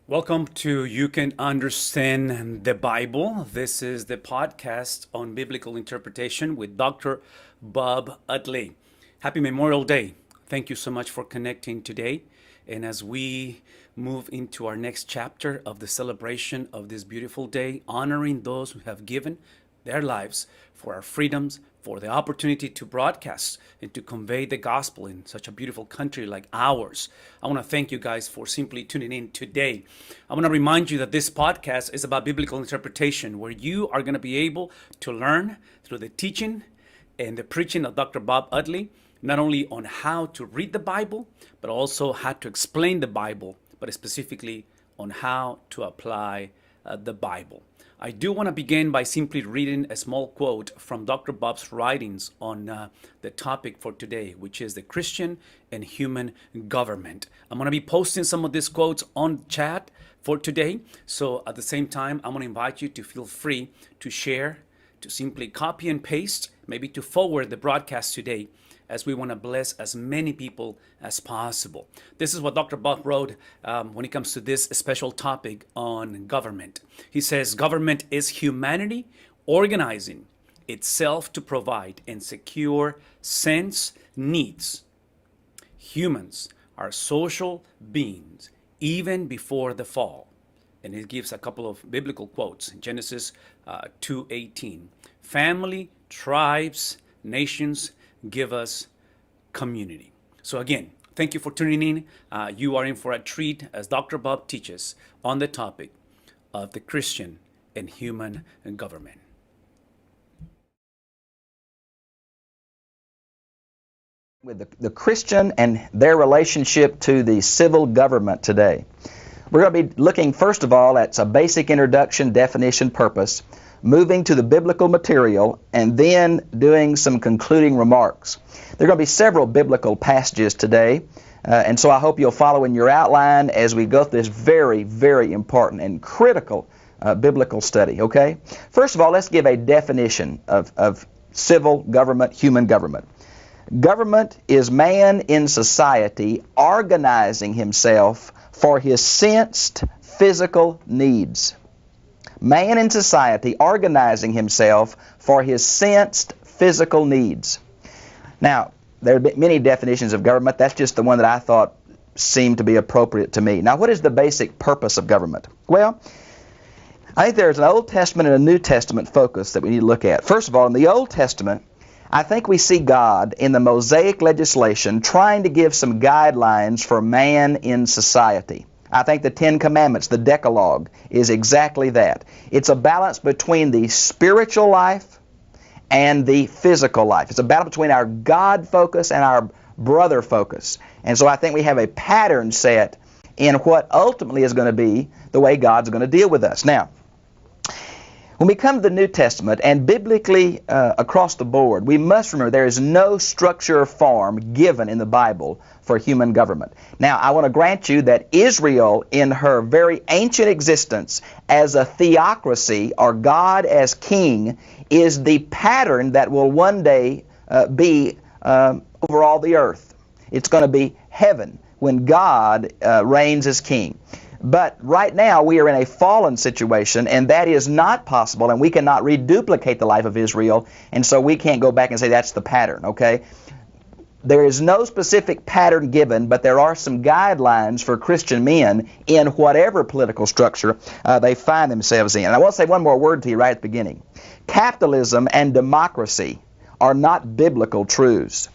Welcome to You Can Understand the Bible. This is the podcast on biblical interpretation with Dr. Bob Utley. Happy Memorial Day. Thank you so much for connecting today. And as we move into our next chapter of the celebration of this beautiful day, honoring those who have given their lives for our freedoms, for the opportunity to broadcast and to convey the gospel in such a beautiful country like ours. I want to thank you guys for simply tuning in today. I want to remind you that this podcast is about biblical interpretation, where you are going to be able to learn through the teaching and the preaching of Dr. Bob Utley, not only on how to read the Bible, but also how to explain the Bible, but specifically on how to apply the Bible. I do want to begin by simply reading a small quote from Dr. Bob's writings on the topic for today, which is the Christian and human government. I'm going to be posting some of these quotes on chat for today. So at the same time, I'm going to invite you to feel free to share, to simply copy and paste, maybe to forward the broadcast today, as we want to bless as many people as possible. This is what Dr. Bob wrote when it comes to this special topic on government. He says, government is humanity organizing itself to provide and secure sense needs. Humans are social beings even before the fall. And it gives a couple of biblical quotes. Genesis 2:18. Family, tribes, nations give us community. So again, thank you for tuning in. You are in for a treat as Dr. Bob teaches on the topic of the Christian and human government. With the Christian and their relationship to the civil government today. We're going to be looking first of all at a basic introduction, definition, purpose, moving to the biblical material, and then doing some concluding remarks. There are going to be several biblical passages today, and so I hope you'll follow in your outline as we go through this very, very important and critical biblical study, okay? First of all, let's give a definition of civil government, human government. Government is man in society organizing himself for his sensed physical needs. Man in society organizing himself for his sensed physical needs. Now, there have been many definitions of government. That's just the one that I thought seemed to be appropriate to me. Now, what is the basic purpose of government? Well, I think there's an Old Testament and a New Testament focus that we need to look at. First of all, in the Old Testament, I think we see God in the Mosaic legislation trying to give some guidelines for man in society. I think the Ten Commandments, the Decalogue, is exactly that. It's a balance between the spiritual life and the physical life. It's a balance between our God focus and our brother focus. And so I think we have a pattern set in what ultimately is going to be the way God's going to deal with us. Now, when we come to the New Testament, and biblically across the board, we must remember there is no structure or form given in the Bible for human government. Now, I want to grant you that Israel, in her very ancient existence as a theocracy, or God as king, is the pattern that will one day be over all the earth. It's going to be heaven when God reigns as king. But right now we are in a fallen situation, and that is not possible, and we cannot reduplicate the life of Israel, and so we can't go back and say that's the pattern, okay? There is no specific pattern given, but there are some guidelines for Christian men in whatever political structure they find themselves in. And I want to say one more word to you right at the beginning. Capitalism and democracy are not biblical truths.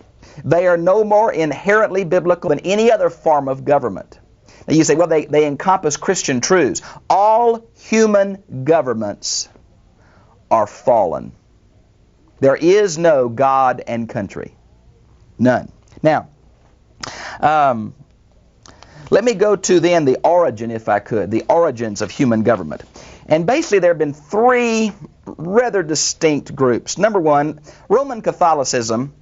They are no more inherently biblical than any other form of government. Now you say, well, they encompass Christian truths. All human governments are fallen. There is no God and country. None. Now, let me go to then the origin, if I could, the origins of human government. And basically there have been three rather distinct groups. Number one, Roman Catholicism,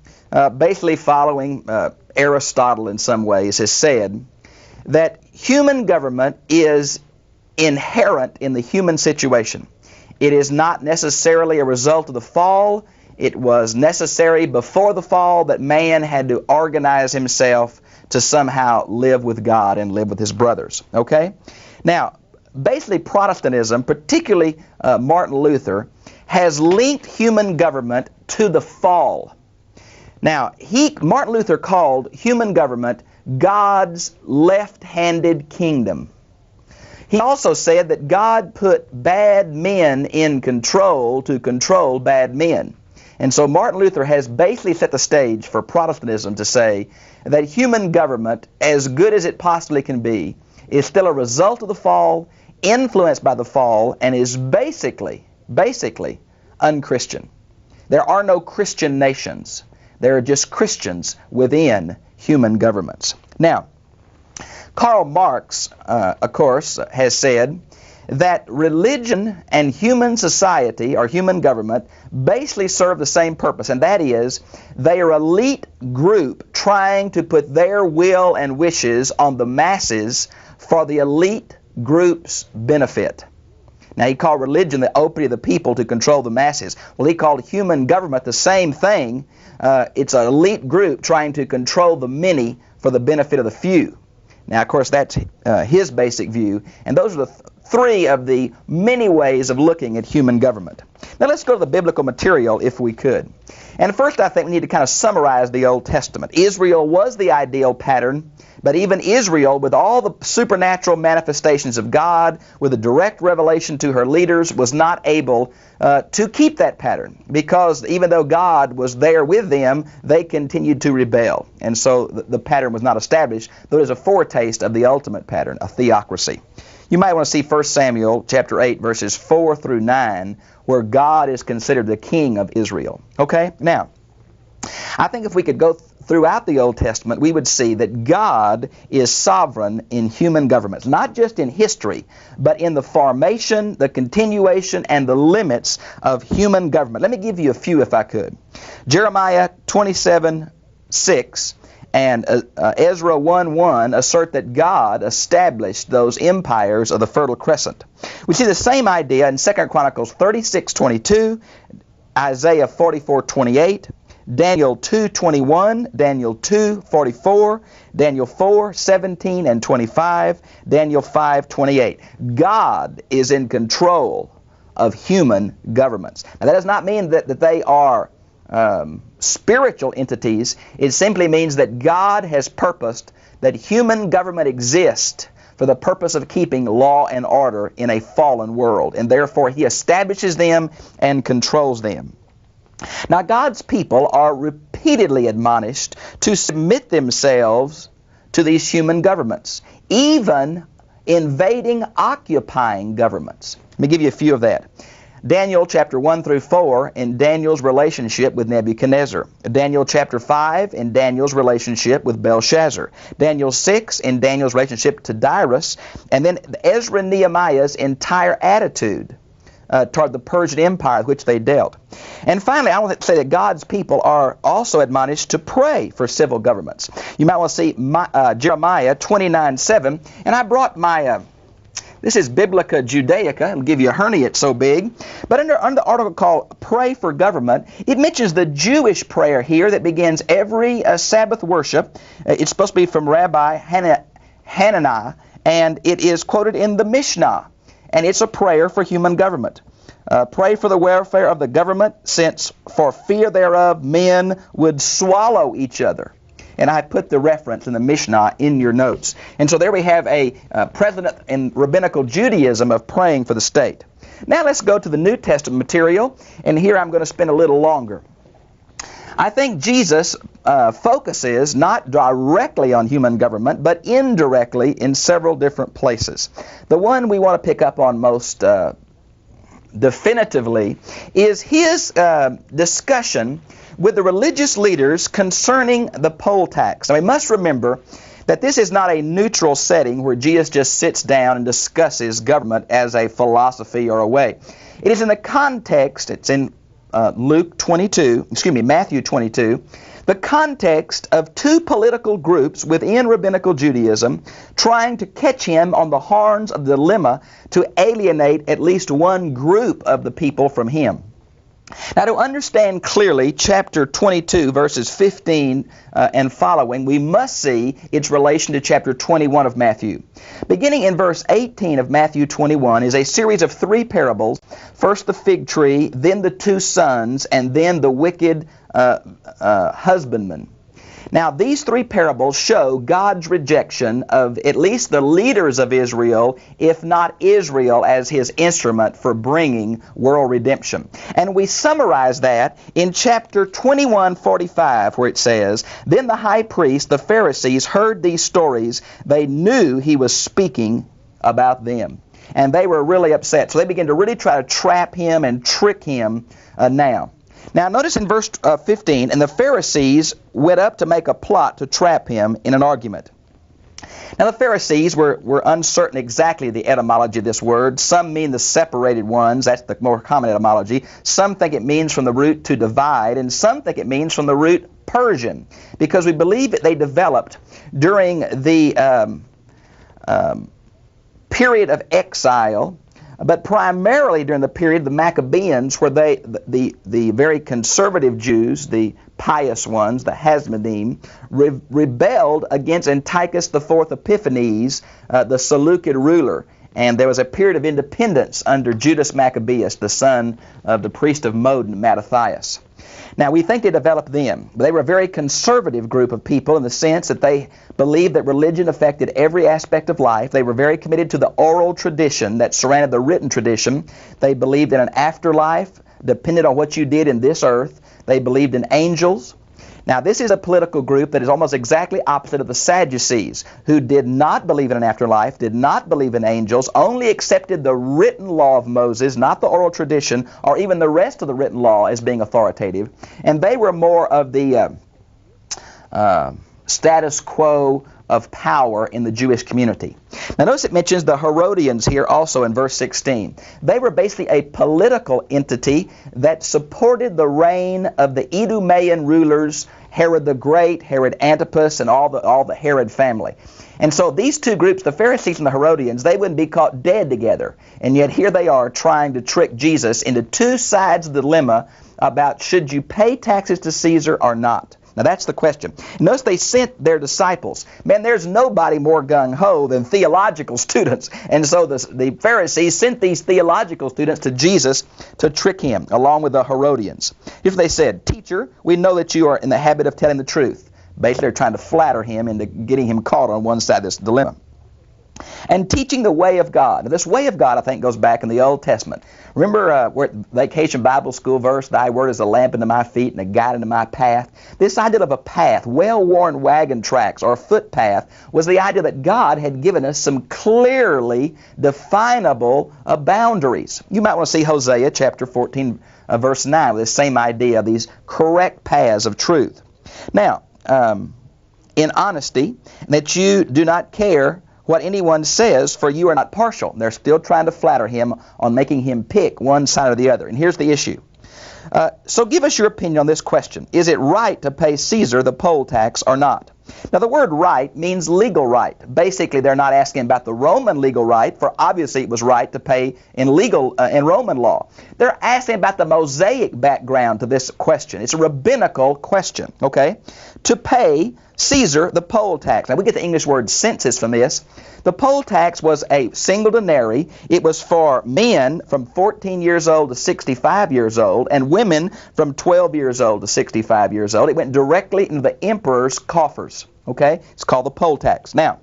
basically following Aristotle in some ways, has said that human government is inherent in the human situation. It is not necessarily a result of the fall. It was necessary before the fall that man had to organize himself to somehow live with God and live with his brothers. Okay? Now, basically Protestantism, particularly Martin Luther, has linked human government to the fall. Now, Martin Luther called human government God's left-handed kingdom. He also said that God put bad men in control to control bad men. And so Martin Luther has basically set the stage for Protestantism to say that human government, as good as it possibly can be, is still a result of the fall, influenced by the fall, and is basically unchristian. There are no Christian nations. There are just Christians within human governments. Now, Karl Marx, of course, has said that religion and human society, or human government, basically serve the same purpose, and that is they are an elite group trying to put their will and wishes on the masses for the elite group's benefit. Now, he called religion the opiate of the people to control the masses. Well, he called human government the same thing. It's an elite group trying to control the many for the benefit of the few. Now, of course, that's his basic view, and those are the three of the many ways of looking at human government. Now, let's go to the biblical material if we could. And first, I think we need to kind of summarize the Old Testament. Israel was the ideal pattern, but even Israel, with all the supernatural manifestations of God, with a direct revelation to her leaders, was not able to keep that pattern, because even though God was there with them, they continued to rebel. And so the pattern was not established, though it is a foretaste of the ultimate pattern, a theocracy. You might want to see 1 Samuel chapter 8, verses 4 through 9, where God is considered the king of Israel. Okay? Now, I think if we could go throughout the Old Testament, we would see that God is sovereign in human governments, not just in history, but in the formation, the continuation, and the limits of human government. Let me give you a few if I could. Jeremiah 27:6 and Ezra 1:1 assert that God established those empires of the Fertile Crescent. We see the same idea in 2 Chronicles 36:22, Isaiah 44:28, Daniel 2:21, Daniel 2:44, Daniel 4:17 and 25, Daniel 5:28. God is in control of human governments. Now, that does not mean that they are spiritual entities. It simply means that God has purposed that human government exists for the purpose of keeping law and order in a fallen world, and therefore He establishes them and controls them. Now, God's people are repeatedly admonished to submit themselves to these human governments, even invading, occupying governments. Let me give you a few of that. Daniel chapter 1 through 4 in Daniel's relationship with Nebuchadnezzar. Daniel chapter 5 in Daniel's relationship with Belshazzar. Daniel 6 in Daniel's relationship to Darius. And then Ezra and Nehemiah's entire attitude toward the Persian Empire with which they dealt. And finally, I want to say that God's people are also admonished to pray for civil governments. You might want to see Jeremiah 29:7. And I brought my... This is Biblica Judaica. It'll give you a hernia, it's so big. But under the article called Pray for Government, it mentions the Jewish prayer here that begins every Sabbath worship. It's supposed to be from Rabbi Hananiah, and it is quoted in the Mishnah. And it's a prayer for human government. Pray for the welfare of the government, since for fear thereof men would swallow each other. And I put the reference in the Mishnah in your notes. And so there we have a precedent in rabbinical Judaism of praying for the state. Now let's go to the New Testament material, and here I'm going to spend a little longer. I think Jesus focuses not directly on human government, but indirectly in several different places. The one we want to pick up on most definitively is his discussion with the religious leaders concerning the poll tax. Now, we must remember that this is not a neutral setting where Jesus just sits down and discusses government as a philosophy or a way. It is in the context, it's in Matthew 22, the context of two political groups within rabbinical Judaism trying to catch him on the horns of the dilemma to alienate at least one group of the people from him. Now, to understand clearly chapter 22, verses 15 and following, we must see its relation to chapter 21 of Matthew. Beginning in verse 18 of Matthew 21 is a series of three parables. First the fig tree, then the two sons, and then the wicked husbandman. Now, these three parables show God's rejection of at least the leaders of Israel, if not Israel, as His instrument for bringing world redemption. And we summarize that in chapter 21:45, where it says, "Then the high priest, the Pharisees, heard these stories. They knew He was speaking about them." And they were really upset. So they began to really try to trap Him and trick Him now. Now notice in verse 15, "And the Pharisees went up to make a plot to trap Him in an argument." Now the Pharisees were uncertain exactly the etymology of this word. Some mean the separated ones. That's the more common etymology. Some think it means from the root to divide, and some think it means from the root Persian, because we believe that they developed during the period of exile, but primarily during the period of the Maccabees, where the very conservative Jews, the pious ones, the Hasmonean, rebelled against Antiochus IV Epiphanes, the Seleucid ruler. And there was a period of independence under Judas Maccabeus, the son of the priest of Modin, Mattathias. Now, we think they developed them. They were a very conservative group of people in the sense that they believed that religion affected every aspect of life. They were very committed to the oral tradition that surrounded the written tradition. They believed in an afterlife dependent on what you did in this earth. They believed in angels. Now, this is a political group that is almost exactly opposite of the Sadducees, who did not believe in an afterlife, did not believe in angels, only accepted the written law of Moses, not the oral tradition, or even the rest of the written law as being authoritative. And they were more of the status quo of power in the Jewish community. Now notice it mentions the Herodians here also in verse 16. They were basically a political entity that supported the reign of the Idumean rulers, Herod the Great, Herod Antipas, and all the Herod family. And so these two groups, the Pharisees and the Herodians, they wouldn't be caught dead together. And yet here they are trying to trick Jesus into two sides of the dilemma about should you pay taxes to Caesar or not. Now that's the question. Notice they sent their disciples. Man, there's nobody more gung-ho than theological students. And so the Pharisees sent these theological students to Jesus to trick Him, along with the Herodians. Here's what they said: "Teacher, we know that you are in the habit of telling the truth." Basically, they're trying to flatter Him into getting Him caught on one side of this dilemma. "And teaching the way of God." Now, this way of God, I think, goes back in the Old Testament. Remember where Vacation Bible School verse, "Thy word is a lamp unto my feet and a guide unto my path." This idea of a path, well-worn wagon tracks or a footpath, was the idea that God had given us some clearly definable boundaries. You might want to see Hosea chapter 14, verse 9, with the same idea of these correct paths of truth. Now, in honesty, that you do not care what anyone says, for you are not partial. They're still trying to flatter Him on making Him pick one side or the other. And here's the issue. So give us your opinion on this question. Is it right to pay Caesar the poll tax or not? Now the word right means legal right. Basically, they're not asking about the Roman legal right, for obviously it was right to pay in Roman law. They're asking about the Mosaic background to this question. It's a rabbinical question, okay? To pay Caesar the poll tax. Now we get the English word census from this. The poll tax was a single denarii. It was for men from 14 years old to 65 years old, and women from 12 years old to 65 years old. It went directly into the emperor's coffers. Okay? It's called the poll tax. Now,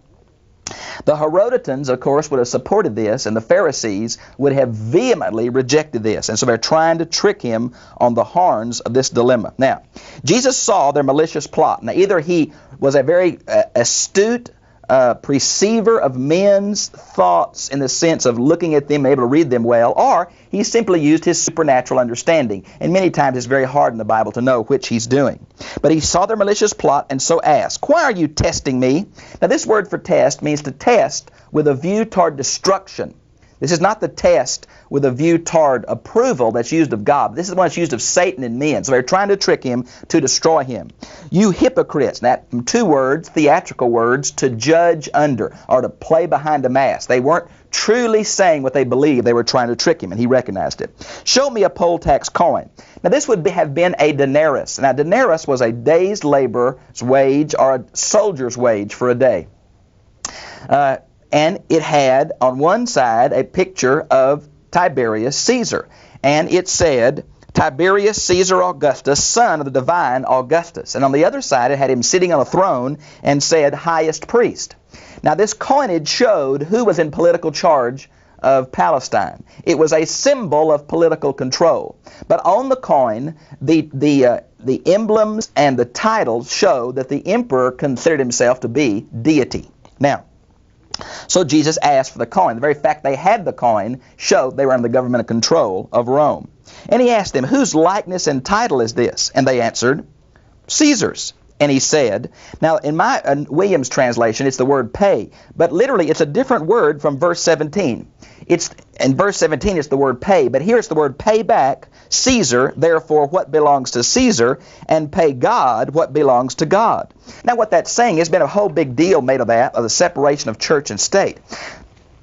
the Herodotus, of course, would have supported this, and the Pharisees would have vehemently rejected this. And so they're trying to trick Him on the horns of this dilemma. Now, Jesus saw their malicious plot. Now, either He was a very astute perceiver of men's thoughts in the sense of looking at them, able to read them well, or He simply used His supernatural understanding. And many times it's very hard in the Bible to know which He's doing. But He saw their malicious plot and so asked, "Why are you testing me?" Now this word for test means to test with a view toward destruction. This is not the test with a view toward approval that's used of God. This is the one that's used of Satan and men. So they're trying to trick him to destroy him. You hypocrites. Now, two words, theatrical words, to judge under, or to play behind a mask. They weren't truly saying what they believed. They were trying to trick him, and he recognized it. Show me a poll tax coin. Now, this would have been a denarius. Now, denarius was a day's labor's wage or a soldier's wage for a day. And it had on one side a picture of Tiberius Caesar. And it said, Tiberius Caesar Augustus, son of the divine Augustus. And on the other side, it had him sitting on a throne and said, highest priest. Now, this coinage showed who was in political charge of Palestine. It was a symbol of political control. But on the coin, the emblems and the titles show that the emperor considered himself to be deity. Now, so Jesus asked for the coin. The very fact they had the coin showed they were under the government control of Rome. And he asked them, whose likeness and title is this? And they answered, Caesar's. And he said, now in my Williams translation, it's the word pay, but literally it's a different word from verse 17. In verse 17 it's the word pay, but here it's the word pay back, Caesar, therefore what belongs to Caesar, and pay God what belongs to God. Now what that's saying, there's been a whole big deal made of that, of the separation of church and state.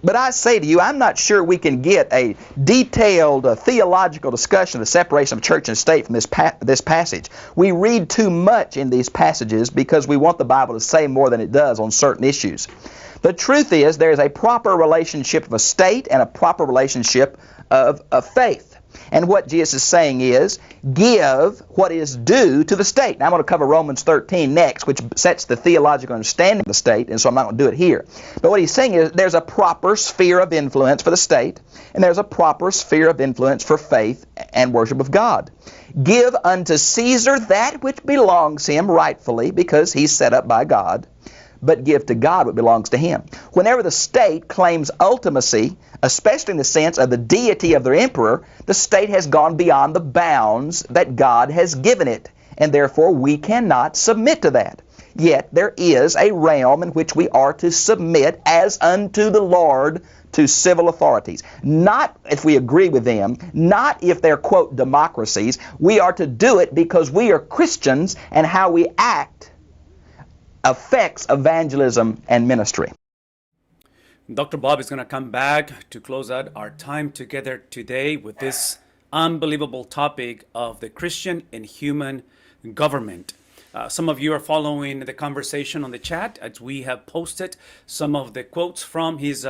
But I say to you, I'm not sure we can get a detailed theological discussion of the separation of church and state from this passage. We read too much in these passages because we want the Bible to say more than it does on certain issues. The truth is there is a proper relationship of a state and a proper relationship of faith. And what Jesus is saying is, give what is due to the state. Now I'm going to cover Romans 13 next, which sets the theological understanding of the state, and so I'm not going to do it here. But what he's saying is there's a proper sphere of influence for the state, and there's a proper sphere of influence for faith and worship of God. Give unto Caesar that which belongs him rightfully, because he's set up by God, but give to God what belongs to him. Whenever the state claims ultimacy, especially in the sense of the deity of their emperor, the state has gone beyond the bounds that God has given it, and therefore we cannot submit to that. Yet there is a realm in which we are to submit as unto the Lord to civil authorities. Not if we agree with them, not if they're, quote, democracies. We are to do it because we are Christians, and how we act affects evangelism and ministry. Dr. Bob is going to come back to close out our time together today with this unbelievable topic of the Christian and human government. Some of you are following the conversation on the chat as we have posted some of the quotes from his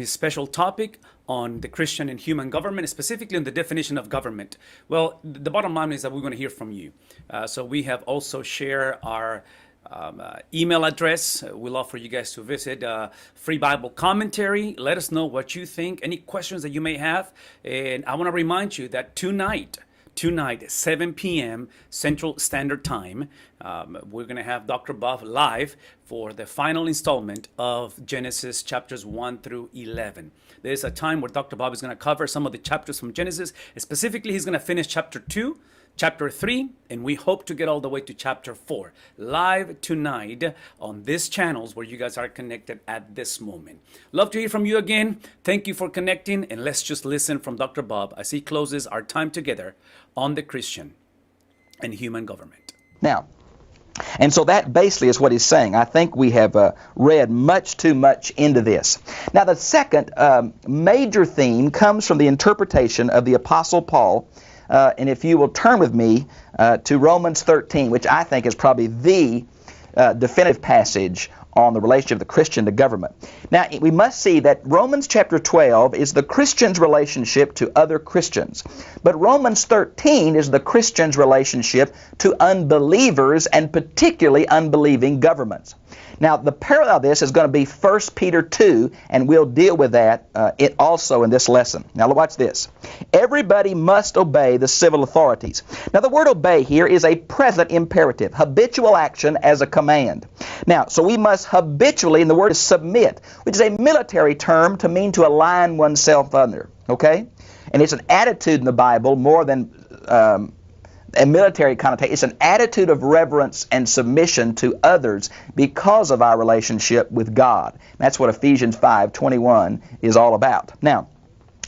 special topic on the Christian and human government, specifically on the definition of government. Well, the bottom line is that we're going to hear from you. So we have also shared our email address. We'd love for you guys to visit Free Bible Commentary. Let us know what you think, any questions that you may have. And I want to remind you that tonight, 7 p.m. Central Standard Time, we're going to have Dr. Bob live for the final installment of Genesis chapters 1 through 11. There's a time where Dr. Bob is going to cover some of the chapters from Genesis. Specifically, he's going to finish chapter 2, chapter 3, and we hope to get all the way to chapter 4 live tonight on these channels where you guys are connected at this moment. Love to hear from you again. Thank you for connecting, and let's just listen from Dr. Bob as he closes our time together on the Christian and human government. Now, and so that basically is what he's saying. I think we have read much too much into this. Now, the second major theme comes from the interpretation of the Apostle Paul. And if you will turn with me to Romans 13, which I think is probably the definitive passage on the relationship of the Christian to government. Now, we must see that Romans chapter 12 is the Christian's relationship to other Christians. But Romans 13 is the Christian's relationship to unbelievers, and particularly unbelieving governments. Now, the parallel of this is going to be 1 Peter 2, and we'll deal with that it also in this lesson. Now, watch this. Everybody must obey the civil authorities. Now, the word obey here is a present imperative, habitual action as a command. Now, so we must habitually, and the word is submit, which is a military term to mean to align oneself under, okay? And it's an attitude in the Bible more than a military connotation. It's an attitude of reverence and submission to others because of our relationship with God. That's what Ephesians 5:21 is all about. Now,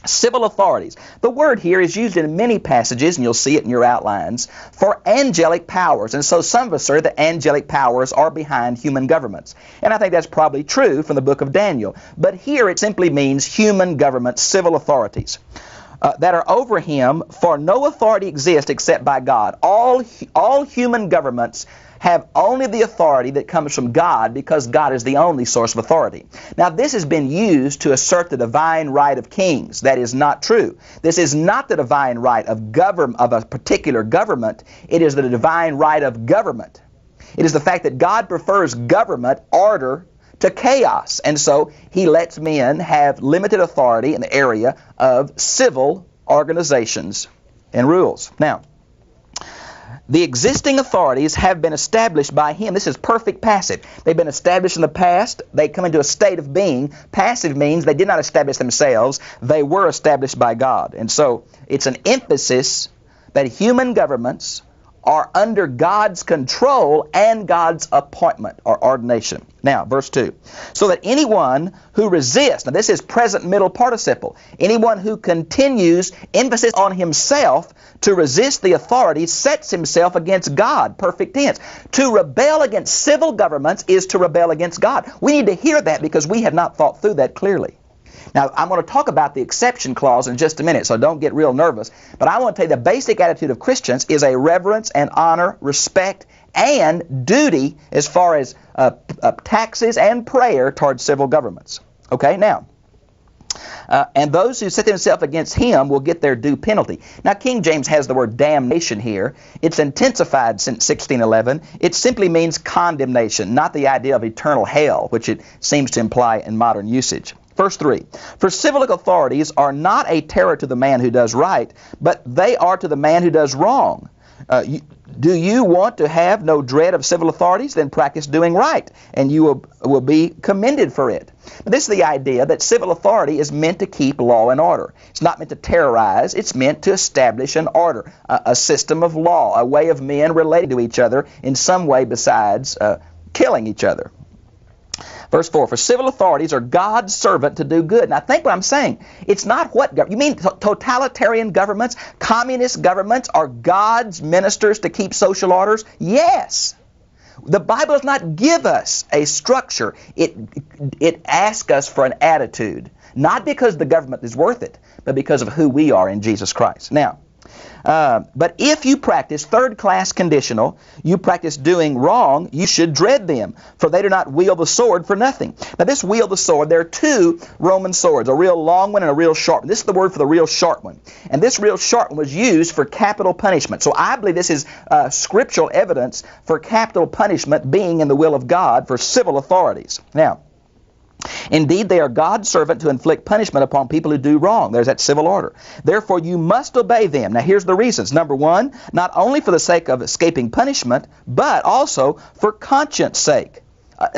civil authorities. The word here is used in many passages, and you'll see it in your outlines, for angelic powers. And so some of us say that angelic powers are behind human governments. And I think that's probably true from the book of Daniel. But here it simply means human governments, civil authorities. That are over him, for no authority exists except by God. All human governments have only the authority that comes from God, because God is the only source of authority. Now, this has been used to assert the divine right of kings. That is not true. This is not the divine right of a particular government. It is the divine right of government. It is the fact that God prefers government order to chaos, and so he lets men have limited authority in the area of civil organizations and rules. Now, the existing authorities have been established by him. This is perfect passive. They've been established in the past. They come into a state of being. Passive means they did not establish themselves. They were established by God. And so it's an emphasis that human governments are under God's control and God's appointment or ordination. Now, verse 2. So that anyone who resists, now this is present middle participle, anyone who continues emphasis on himself to resist the authority sets himself against God, perfect tense. To rebel against civil governments is to rebel against God. We need to hear that because we have not thought through that clearly. Now, I'm going to talk about the exception clause in just a minute, so don't get real nervous. But I want to tell you the basic attitude of Christians is a reverence and honor, respect, and duty as far as taxes and prayer towards civil governments. Okay, now, and those who set themselves against him will get their due penalty. Now, King James has the word damnation here. It's intensified since 1611. It simply means condemnation, not the idea of eternal hell, which it seems to imply in modern usage. Verse 3, for civil authorities are not a terror to the man who does right, but they are to the man who does wrong. Do you want to have no dread of civil authorities? Then practice doing right, and you will be commended for it. This is the idea that civil authority is meant to keep law and order. It's not meant to terrorize. It's meant to establish an order, a system of law, a way of men relating to each other in some way besides killing each other. Verse 4, for civil authorities are God's servant to do good. Now think what I'm saying. It's not what government. You mean totalitarian governments, communist governments are God's ministers to keep social orders? Yes. The Bible does not give us a structure. It asks us for an attitude. Not because the government is worth it, but because of who we are in Jesus Christ. Now, but if you practice third-class conditional, you practice doing wrong, you should dread them, for they do not wield the sword for nothing. Now this wield the sword, there are two Roman swords, a real long one and a real sharp one. This is the word for the real sharp one. And this real sharp one was used for capital punishment. So I believe this is scriptural evidence for capital punishment being in the will of God for civil authorities. Now, indeed, they are God's servant to inflict punishment upon people who do wrong. There's that civil order. Therefore, you must obey them. Now, here's the reasons. Number one, not only for the sake of escaping punishment, but also for conscience sake.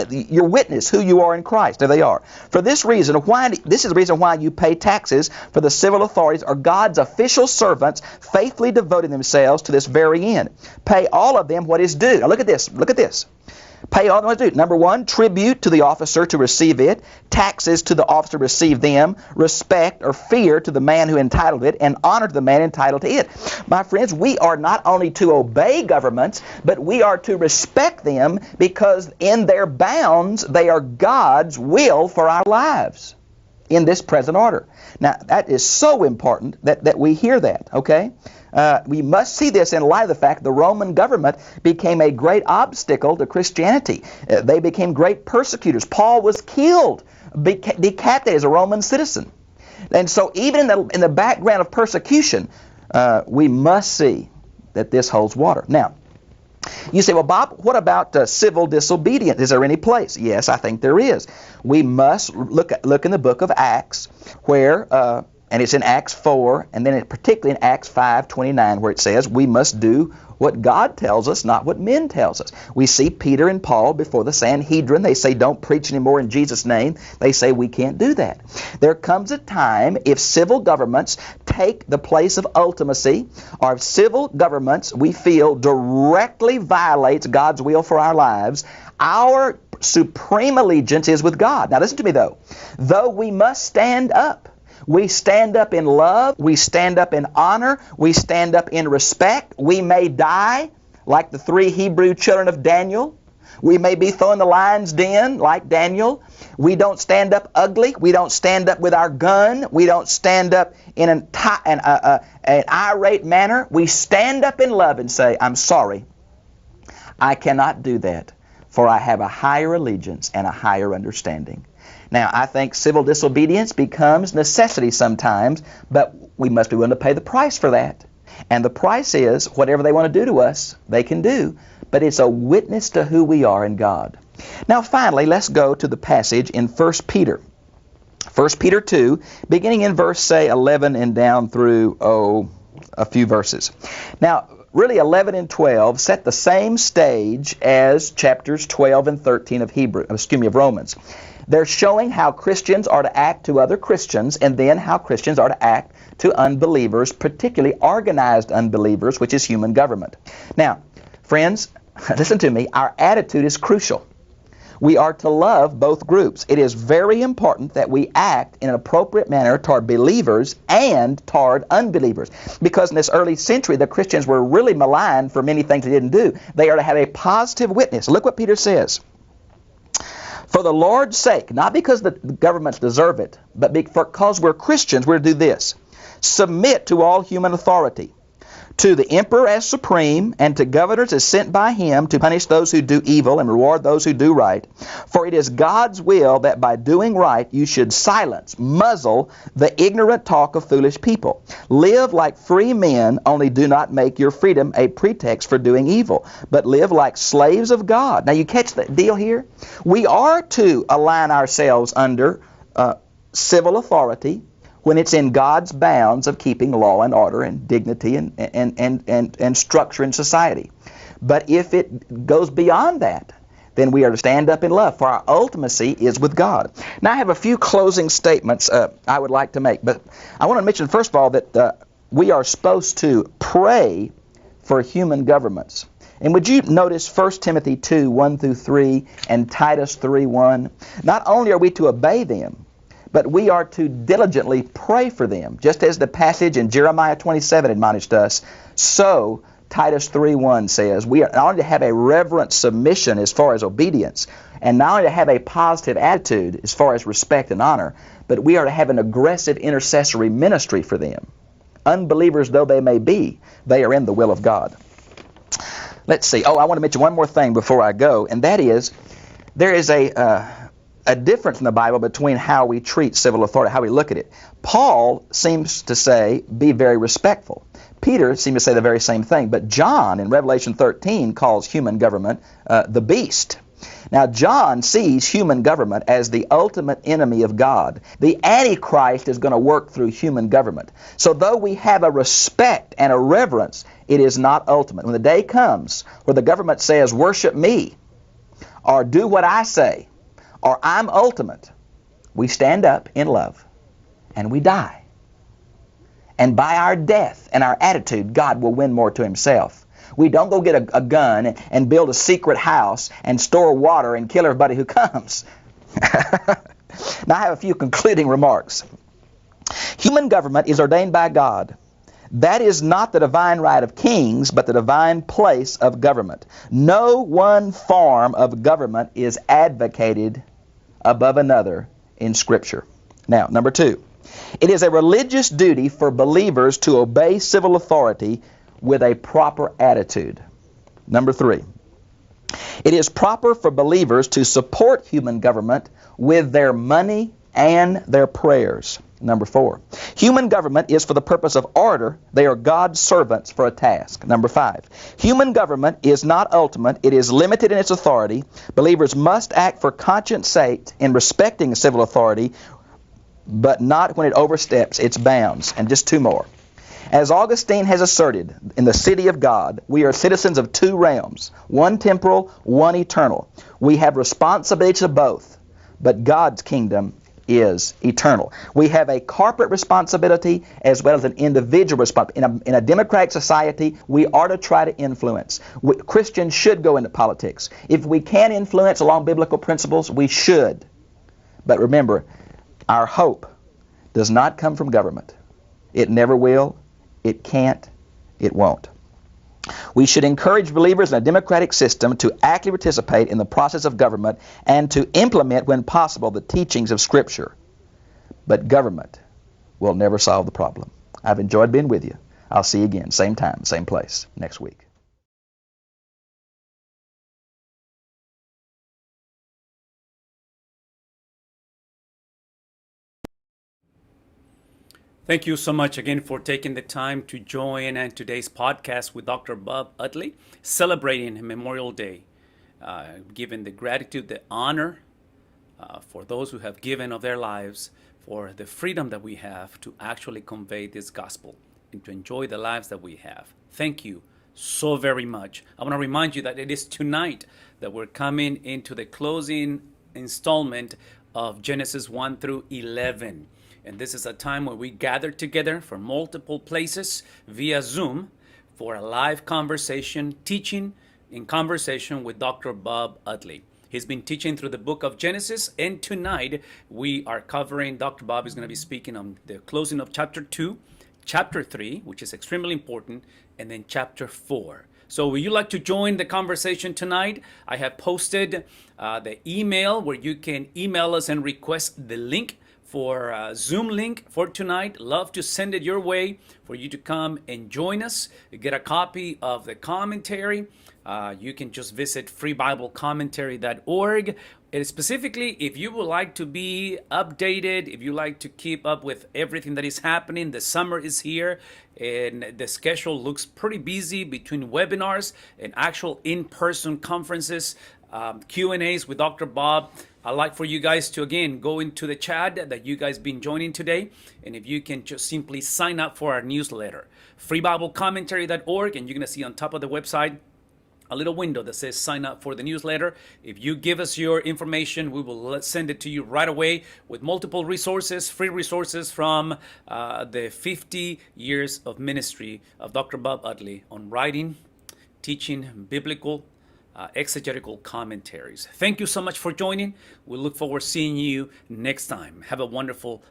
Your witness, who you are in Christ. There they are. For this reason, this is the reason why you pay taxes, for the civil authorities are God's official servants, faithfully devoting themselves to this very end. Pay all of them what is due. Now, look at this. Look at this. Pay all what is due. Number one, tribute to the officer to receive it, taxes to the officer to receive them, respect or fear to the man who entitled it, and honor to the man entitled to it. My friends, we are not only to obey governments, but we are to respect them because in their bounds they are God's will for our lives in this present order. Now, that is so important that we hear that, okay? We must see this in light of the fact the Roman government became a great obstacle to Christianity. They became great persecutors. Paul was killed, decapitated as a Roman citizen. And so even in the background of persecution, we must see that this holds water. Now, you say, well, Bob, what about civil disobedience? Is there any place? Yes, I think there is. We must look in the book of Acts where, and it's in Acts 4, and then particularly in Acts 5:29, where it says we must do what God tells us, not what men tells us. We see Peter and Paul before the Sanhedrin. They say, don't preach anymore in Jesus' name. They say we can't do that. There comes a time if civil governments take the place of ultimacy, or if civil governments we feel directly violates God's will for our lives, our supreme allegiance is with God. Now listen to me though. Though we must stand up, we stand up in love, we stand up in honor, we stand up in respect. We may die like the 3 Hebrew children of Daniel. We may be thrown in the lion's den like Daniel. We don't stand up ugly. We don't stand up with our gun. We don't stand up in an irate manner. We stand up in love and say, I'm sorry, I cannot do that, for I have a higher allegiance and a higher understanding. Now, I think civil disobedience becomes necessity sometimes, but we must be willing to pay the price for that. And the price is whatever they want to do to us, they can do, but it's a witness to who we are in God. Now, finally, let's go to the passage in 1 Peter. 1 Peter 2, beginning in verse, say, 11 and down through, a few verses. Now, really 11 and 12 set the same stage as chapters 12 and 13 of Romans. They're showing how Christians are to act to other Christians, and then how Christians are to act to unbelievers, particularly organized unbelievers, which is human government. Now, friends, listen to me. Our attitude is crucial. We are to love both groups. It is very important that we act in an appropriate manner toward believers and toward unbelievers. Because in this early century, the Christians were really maligned for many things they didn't do. They are to have a positive witness. Look what Peter says. For the Lord's sake, not because the governments deserve it, but because we're Christians, we're to do this. Submit to all human authority, to the emperor as supreme, and to governors as sent by him to punish those who do evil and reward those who do right. For it is God's will that by doing right you should muzzle the ignorant talk of foolish people. Live like free men, only do not make your freedom a pretext for doing evil, but live like slaves of God. Now you catch the deal here? We are to align ourselves under civil authority when it's in God's bounds of keeping law and order and dignity and structure in society. But if it goes beyond that, then we are to stand up in love, for our ultimacy is with God. Now I have a few closing statements I would like to make, but I want to mention first of all that we are supposed to pray for human governments. And would you notice 1 Timothy 2, 1 through 3 and Titus 3, 1? Not only are we to obey them, but we are to diligently pray for them. Just as the passage in Jeremiah 27 admonished us, so Titus 3:1 says, we are not only to have a reverent submission as far as obedience, and not only to have a positive attitude as far as respect and honor, but we are to have an aggressive intercessory ministry for them. Unbelievers though they may be, they are in the will of God. Let's see. I want to mention one more thing before I go, and that is, there is a difference in the Bible between how we treat civil authority, how we look at it. Paul seems to say, be very respectful. Peter seems to say the very same thing. But John, in Revelation 13, calls human government the beast. Now, John sees human government as the ultimate enemy of God. The Antichrist is going to work through human government. So though we have a respect and a reverence, it is not ultimate. When the day comes where the government says, worship me, or do what I say, or I'm ultimate, we stand up in love and we die. And by our death and our attitude, God will win more to himself. We don't go get a gun and build a secret house and store water and kill everybody who comes. Now I have a few concluding remarks. Human government is ordained by God. That is not the divine right of kings, but the divine place of government. No one form of government is advocated above another in Scripture. Now, number 2, it is a religious duty for believers to obey civil authority with a proper attitude. Number 3, it is proper for believers to support human government with their money and their prayers. Number 4, human government is for the purpose of order. They are God's servants for a task. Number 5, human government is not ultimate. It is limited in its authority. Believers must act for conscience sake in respecting civil authority but not when it oversteps its bounds. And just two more. As Augustine has asserted, in the city of God, we are citizens of two realms, one temporal, one eternal. We have responsibility to both, but God's kingdom is eternal. We have a corporate responsibility as well as an individual responsibility. In a democratic society, we are to try to influence. Christians should go into politics. If we can influence along biblical principles, we should. But remember, our hope does not come from government. It never will. It can't. It won't. We should encourage believers in a democratic system to actively participate in the process of government and to implement, when possible, the teachings of Scripture. But government will never solve the problem. I've enjoyed being with you. I'll see you again, same time, same place, next week. Thank you so much again for taking the time to join in today's podcast with Dr. Bob Utley, celebrating Memorial Day, giving the gratitude, the honor for those who have given of their lives, for the freedom that we have to actually convey this gospel and to enjoy the lives that we have. Thank you so very much. I want to remind you that it is tonight that we're coming into the closing installment of Genesis 1 through 11. And this is a time where we gather together from multiple places via Zoom for a live conversation, teaching in conversation with Dr. Bob Utley. He's been teaching through the book of Genesis, and tonight we are covering, Dr. Bob is going to be speaking on the closing of chapter 2, chapter 3, which is extremely important, and then chapter 4. So would you like to join the conversation tonight? I have posted the email where you can email us and request the link for a Zoom link for tonight. Love to send it your way for you to come and join us. Get a copy of the commentary. You can just visit freebiblecommentary.org. And specifically, if you would like to be updated, if you like to keep up with everything that is happening, the summer is here and the schedule looks pretty busy between webinars and actual in-person conferences, Q&As with Dr. Bob. I'd like for you guys to, again, go into the chat that you guys been joining today. And if you can just simply sign up for our newsletter, freebiblecommentary.org, and you're going to see on top of the website a little window that says sign up for the newsletter. If you give us your information, we will send it to you right away with multiple resources, free resources from the 50 years of ministry of Dr. Bob Utley on writing, teaching biblical exegetical commentaries. Thank you so much for joining. We look forward to seeing you next time. Have a wonderful